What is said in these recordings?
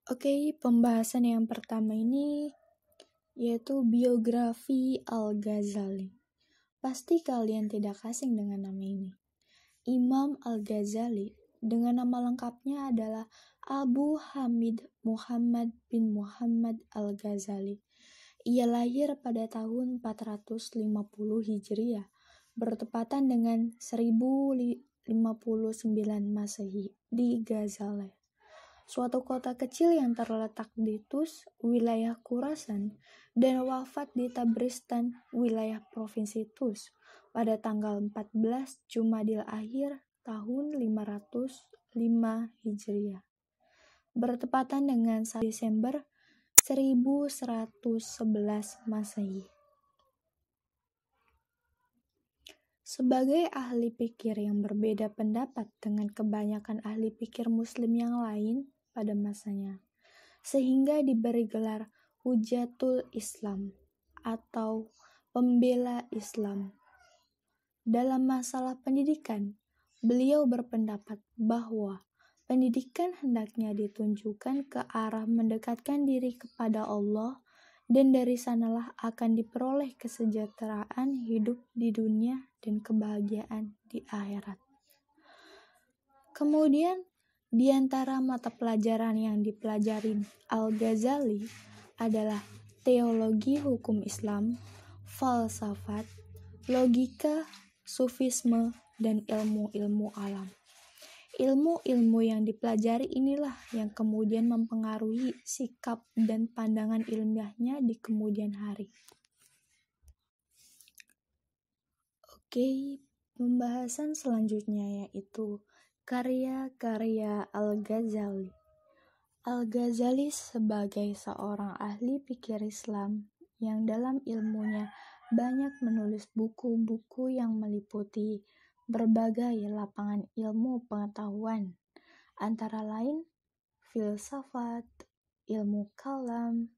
Oke, pembahasan yang pertama ini yaitu biografi Al-Ghazali. Pasti kalian tidak asing dengan nama ini. Imam Al-Ghazali dengan nama lengkapnya adalah Abu Hamid Muhammad bin Muhammad Al-Ghazali. Ia lahir pada tahun 450 Hijriah, bertepatan dengan 1059 Masehi di Ghazaleh, suatu kota kecil yang terletak di Tus, wilayah Khurasan, dan wafat di Tabristan, wilayah provinsi Tus, pada tanggal 14 Jumadil Akhir tahun 505 Hijriah, bertepatan dengan 1 Desember 1111 Masehi. Sebagai ahli pikir yang berbeda pendapat dengan kebanyakan ahli pikir Muslim yang lain pada masanya, sehingga diberi gelar Hujatul Islam atau pembela Islam. Dalam masalah pendidikan, beliau berpendapat bahwa pendidikan hendaknya ditunjukkan ke arah mendekatkan diri kepada Allah, dan dari sanalah akan diperoleh kesejahteraan hidup di dunia dan kebahagiaan di akhirat. Kemudian, di antara mata pelajaran yang dipelajari Al-Ghazali adalah teologi hukum Islam, falsafat, logika, sufisme, dan ilmu-ilmu alam. Ilmu-ilmu yang dipelajari inilah yang kemudian mempengaruhi sikap dan pandangan ilmiahnya di kemudian hari. Oke, pembahasan selanjutnya yaitu karya-karya Al-Ghazali. Al-Ghazali sebagai seorang ahli pikir Islam yang dalam ilmunya banyak menulis buku-buku yang meliputi berbagai lapangan ilmu pengetahuan, antara lain filsafat, ilmu kalam,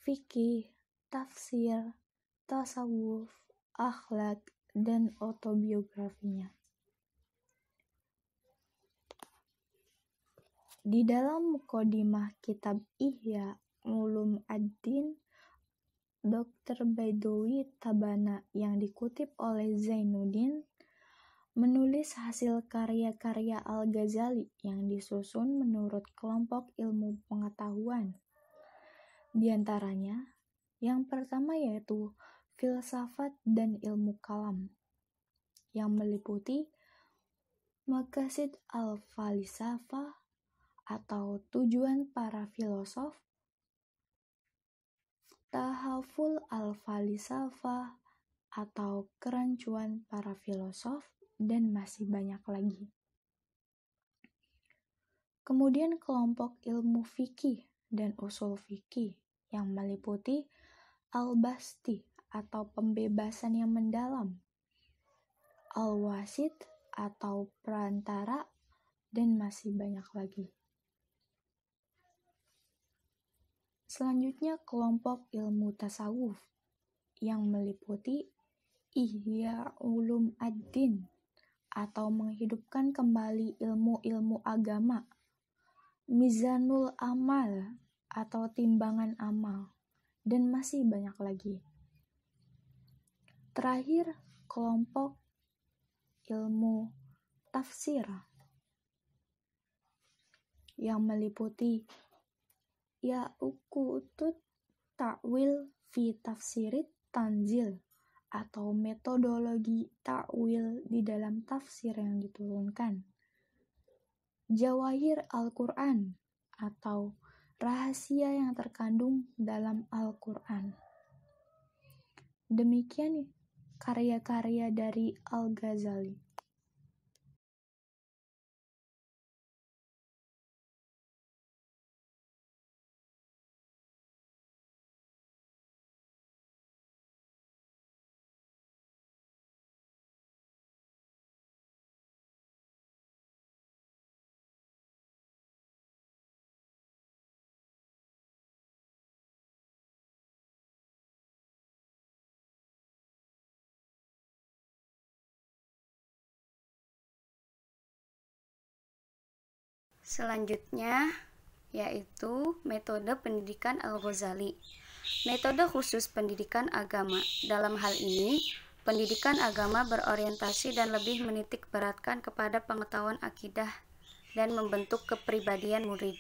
fikih, tafsir, tasawuf, akhlak, dan autobiografinya. Di dalam mukadimah kitab Ihya Ulum ad-Din, Dr. Baidowi Tabana yang dikutip oleh Zainuddin menulis hasil karya-karya Al-Ghazali yang disusun menurut kelompok ilmu pengetahuan. Di antaranya, yang pertama yaitu filsafat dan ilmu kalam, yang meliputi Maqasid al-Falsafah atau tujuan para filosof, Tahaful al-Falsafah atau kerancuan para filosof, dan masih banyak lagi. Kemudian kelompok ilmu fikih dan usul fikih yang meliputi al-Basti atau pembebasan yang mendalam, al-Wasit atau perantara, dan masih banyak lagi. Selanjutnya kelompok ilmu tasawuf yang meliputi Ihya Ulum ad-Din atau menghidupkan kembali ilmu-ilmu agama, Mizanul Amal atau timbangan amal, dan masih banyak lagi. Terakhir, kelompok ilmu tafsir yang meliputi Yaqutut Ta'wil fi Tafsirit Tanzil atau metodologi ta'wil di dalam tafsir yang diturunkan, Jawahir Al-Quran atau rahasia yang terkandung dalam Al-Quran. Demikian karya-karya dari Al-Ghazali. Selanjutnya, yaitu metode pendidikan Al-Ghazali. Metode khusus pendidikan agama. Dalam hal ini, pendidikan agama berorientasi dan lebih menitik beratkan kepada pengetahuan akidah dan membentuk kepribadian murid.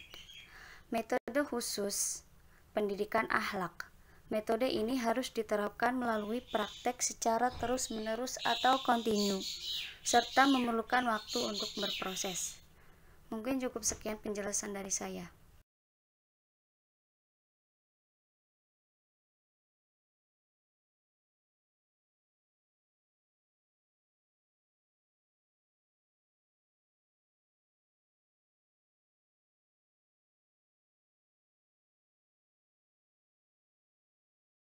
Metode khusus pendidikan akhlak. Metode ini harus diterapkan melalui praktek secara terus-menerus atau kontinu, serta memerlukan waktu untuk berproses. Mungkin cukup sekian penjelasan dari saya.